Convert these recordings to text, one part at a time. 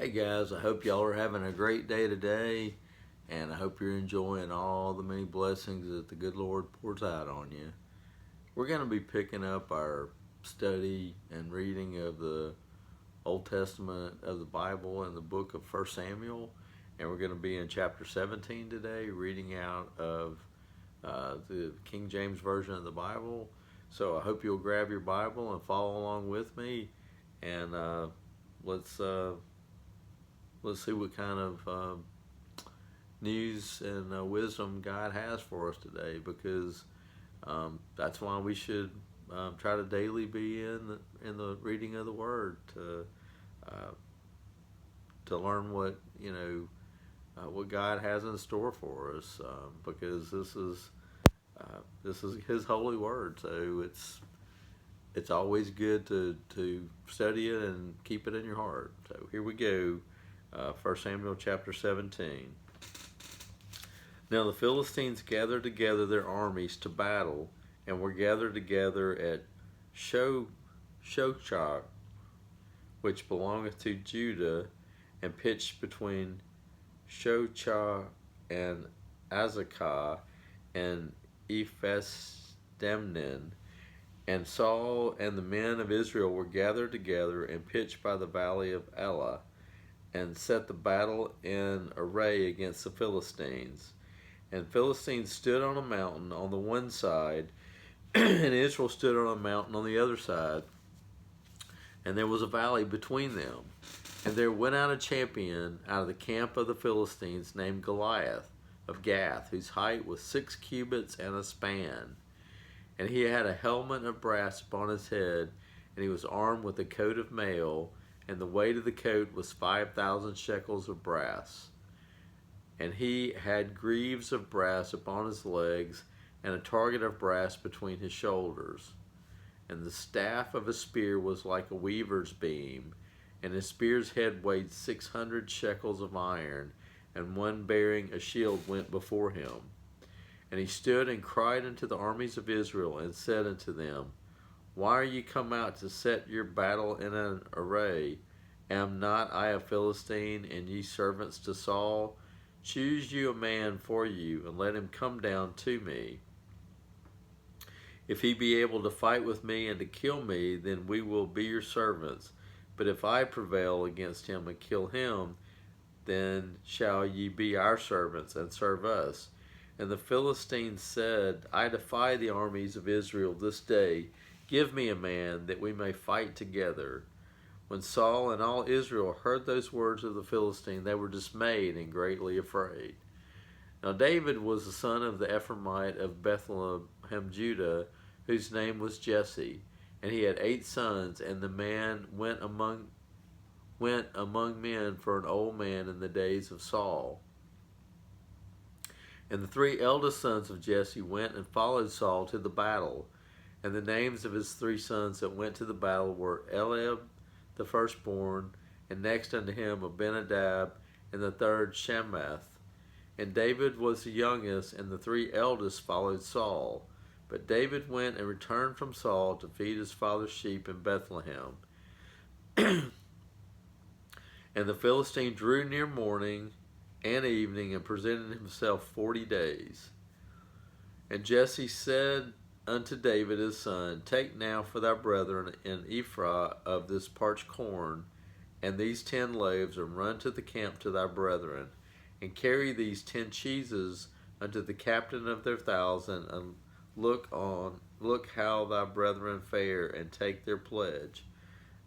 Hey guys, I hope y'all are having a great day today, and I hope you're enjoying all the many blessings that the good Lord pours out on you. We're going to be picking up our study and reading of the Old Testament of the Bible in the book of 1 Samuel, and we're going to be in chapter 17 today, reading out of the King James Version of the Bible. So I hope you'll grab your Bible and follow along with me, and let's see what kind of news and wisdom God has for us today, because that's why we should try to daily be in the reading of the Word to learn what God has in store for us, because this is His holy Word. So it's always good to study it and keep it in your heart. So here we go. 1 Samuel chapter 17. Now the Philistines gathered together their armies to battle, and were gathered together at Shochach, which belongeth to Judah, and pitched between Shochach and Azekah and Ephesdamnin. And Saul and the men of Israel were gathered together and pitched by the valley of Elah, and set the battle in array against the Philistines. And Philistines stood on a mountain on the one side, and Israel stood on a mountain on the other side. And there was a valley between them. And there went out a champion out of the camp of the Philistines, named Goliath of Gath, whose height was 6 cubits and a span. And he had a helmet of brass upon his head, and he was armed with a coat of mail, and the weight of the coat was 5,000 shekels of brass. And he had greaves of brass upon his legs, and a target of brass between his shoulders. And the staff of his spear was like a weaver's beam, and his spear's head weighed 600 shekels of iron, and one bearing a shield went before him. And he stood and cried unto the armies of Israel, and said unto them, Why are ye come out to set your battle in an array? Am not I a Philistine, and ye servants to Saul? Choose you a man for you, and let him come down to me. If he be able to fight with me and to kill me, then we will be your servants. But if I prevail against him and kill him, then shall ye be our servants and serve us. And the Philistines said, I defy the armies of Israel this day. Give me a man, that we may fight together. When Saul and all Israel heard those words of the Philistine, they were dismayed and greatly afraid. Now David was the son of the Ephraimite of Bethlehem, Judah, whose name was Jesse. And he had 8 sons, and the man went among men for an old man in the days of Saul. And the 3 eldest sons of Jesse went and followed Saul to the battle. And the names of his 3 sons that went to the battle were Eliab, the firstborn, and next unto him Abinadab, and the third Shemath. And David was the youngest, and the 3 eldest followed Saul. But David went and returned from Saul to feed his father's sheep in Bethlehem. And the Philistine drew near morning and evening, and presented himself 40 days. And Jesse said unto David his son, Take now for thy brethren an ephah of this parched corn, and these 10 loaves, and run to the camp to thy brethren, and carry these 10 cheeses unto the captain of their 1,000, and look how thy brethren fare, and take their pledge.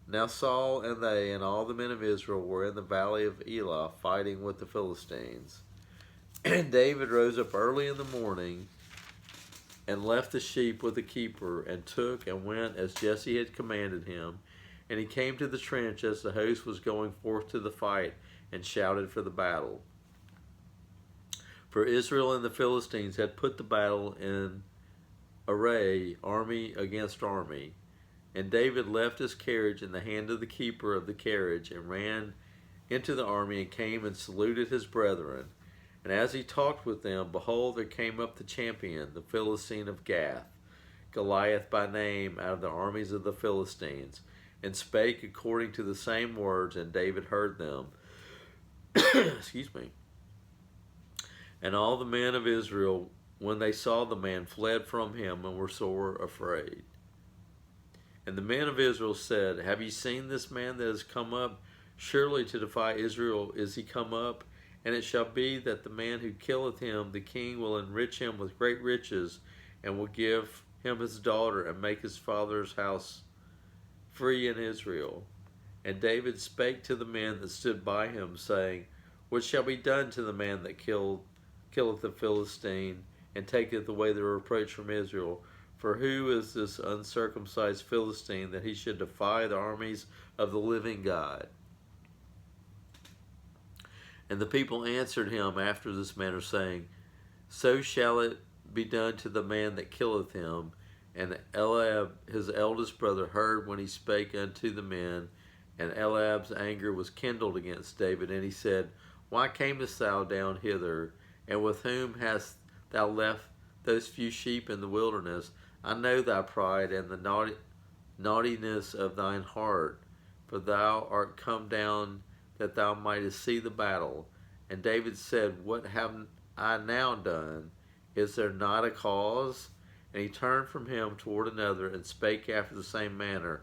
Now Saul and they and all the men of Israel were in the valley of Elah, fighting with the Philistines. And David rose up early in the morning, and left the sheep with the keeper, and took and went as Jesse had commanded him. And he came to the trench as the host was going forth to the fight, and shouted for the battle. For Israel and the Philistines had put the battle in array, army against army. And David left his carriage in the hand of the keeper of the carriage, and ran into the army, and came and saluted his brethren. And as he talked with them, behold, there came up the champion, the Philistine of Gath, Goliath by name, out of the armies of the Philistines, and spake according to the same words, and David heard them. excuse me. And all the men of Israel, when they saw the man, fled from him and were sore afraid. And the men of Israel said, Have ye seen this man that has come up? Surely to defy Israel is he come up. And it shall be that the man who killeth him, the king will enrich him with great riches, and will give him his daughter, and make his father's house free in Israel. And David spake to the men that stood by him, saying, What shall be done to the man that killeth the Philistine, and taketh away the reproach from Israel? For who is this uncircumcised Philistine, that he should defy the armies of the living God? And the people answered him after this manner, saying, So shall it be done to the man that killeth him. And Eliab his eldest brother heard when he spake unto the men, and Eliab's anger was kindled against David, and he said, Why camest thou down hither? And with whom hast thou left those few sheep in the wilderness? I know thy pride and the naughtiness of thine heart, for thou art come down that thou mightest see the battle. And David said, What have I now done? Is there not a cause? And he turned from him toward another, and spake after the same manner.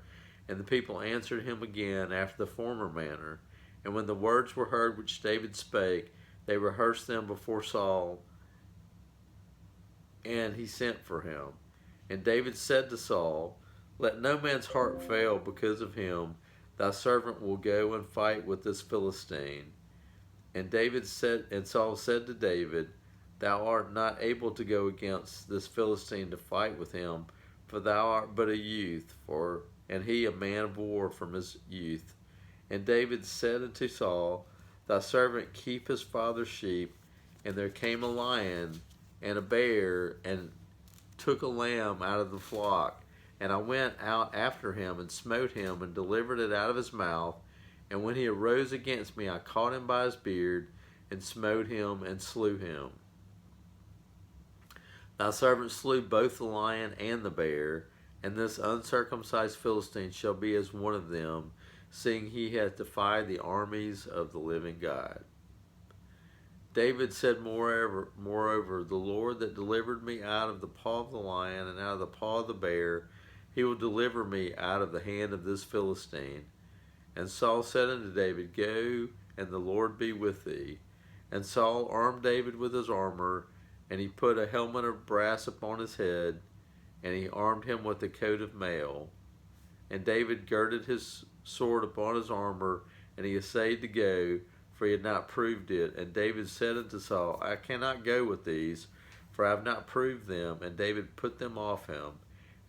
And the people answered him again after the former manner. And when the words were heard which David spake, they rehearsed them before Saul, and he sent for him. And David said to Saul, Let no man's heart fail because of him. Thy servant will go and fight with this Philistine. And Saul said to David, Thou art not able to go against this Philistine to fight with him, for thou art but a youth, and he a man of war from his youth. And David said unto Saul, Thy servant keep his father's sheep, and there came a lion and a bear, and took a lamb out of the flock. And I went out after him, and smote him, and delivered it out of his mouth. And when he arose against me, I caught him by his beard, and smote him, and slew him. Thy servant slew both the lion and the bear, and this uncircumcised Philistine shall be as one of them, seeing he hath defied the armies of the living God. David said, moreover, the Lord that delivered me out of the paw of the lion and out of the paw of the bear, he will deliver me out of the hand of this Philistine. And Saul said unto David, Go, and the Lord be with thee. And Saul armed David with his armor, and he put a helmet of brass upon his head, and he armed him with a coat of mail. And David girded his sword upon his armor, and he essayed to go, for he had not proved it. And David said unto Saul, I cannot go with these, for I have not proved them. And David put them off him.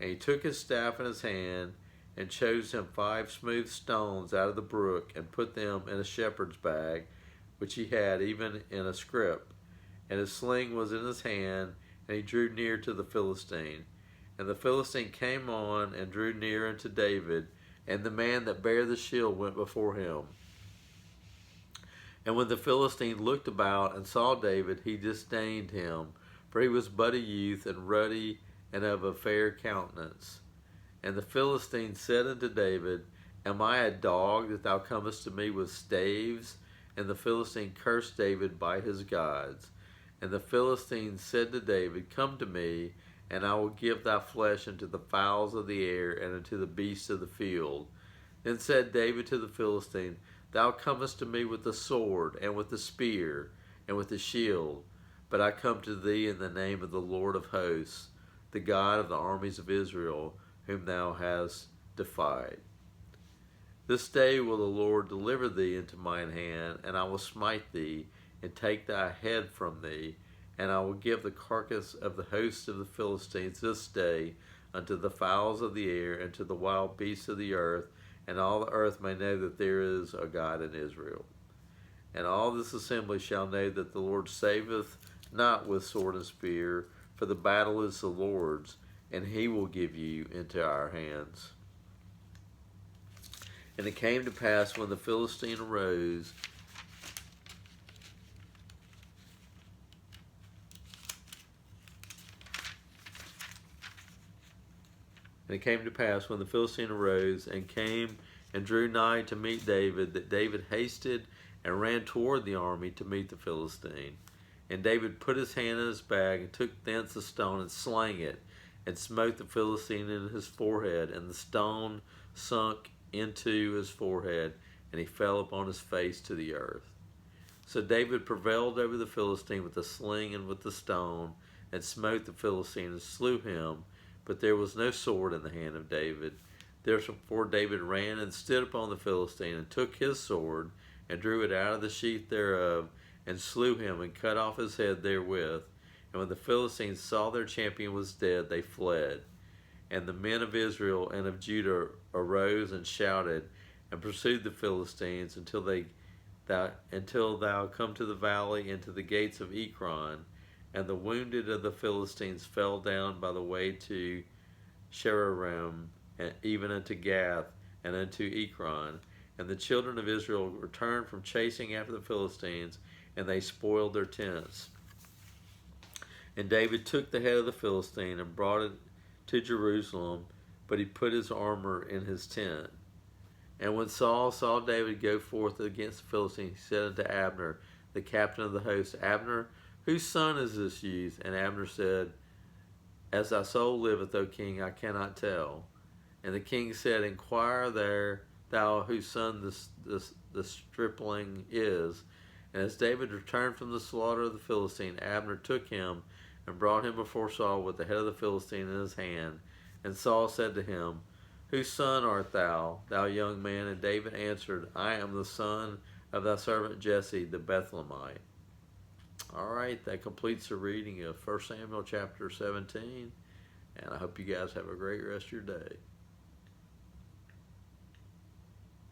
And he took his staff in his hand, and chose him 5 smooth stones out of the brook, and put them in a shepherd's bag, which he had, even in a scrip. And his sling was in his hand, and he drew near to the Philistine. And the Philistine came on, and drew near unto David, and the man that bare the shield went before him. And when the Philistine looked about and saw David, he disdained him, for he was but a youth, and ruddy, and of a fair countenance. And the Philistine said unto David, Am I a dog that thou comest to me with staves? And the Philistine cursed David by his gods. And the Philistine said to David, Come to me, and I will give thy flesh unto the fowls of the air, and unto the beasts of the field. Then said David to the Philistine, Thou comest to me with the sword, and with the spear, and with the shield. But I come to thee in the name of the Lord of hosts, the God of the armies of Israel, whom thou hast defied. This day will the Lord deliver thee into mine hand, and I will smite thee, and take thy head from thee, and I will give the carcass of the host of the Philistines this day unto the fowls of the air, and to the wild beasts of the earth, and all the earth may know that there is a God in Israel. And all this assembly shall know that the Lord saveth not with sword and spear, for the battle is the Lord's, and he will give you into our hands. And it came to pass when the Philistine arose, and came and drew nigh to meet David, that David hasted and ran toward the army to meet the Philistine. And David put his hand in his bag and took thence a stone and slang it, and smote the Philistine in his forehead, and the stone sunk into his forehead, and he fell upon his face to the earth. So David prevailed over the Philistine with the sling and with the stone, and smote the Philistine and slew him. But there was no sword in the hand of David. Therefore David ran and stood upon the Philistine, and took his sword, and drew it out of the sheath thereof, and slew him, and cut off his head therewith. And when the Philistines saw their champion was dead, they fled. And the men of Israel and of Judah arose and shouted, and pursued the Philistines until thou come to the valley and to the gates of Ekron. And the wounded of the Philistines fell down by the way to Sheraim, and even unto Gath, and unto Ekron. And the children of Israel returned from chasing after the Philistines, and they spoiled their tents. And David took the head of the Philistine and brought it to Jerusalem, but he put his armor in his tent. And when Saul saw David go forth against the Philistines, he said unto Abner, the captain of the host, Abner, whose son is this youth? And Abner said, As thy soul liveth, O king, I cannot tell. And the king said, Inquire there, thou whose son the stripling is. And as David returned from the slaughter of the Philistine, Abner took him and brought him before Saul with the head of the Philistine in his hand. And Saul said to him, Whose son art thou, thou young man? And David answered, I am the son of thy servant Jesse the Bethlehemite. All right, that completes the reading of 1 Samuel chapter 17. And I hope you guys have a great rest of your day.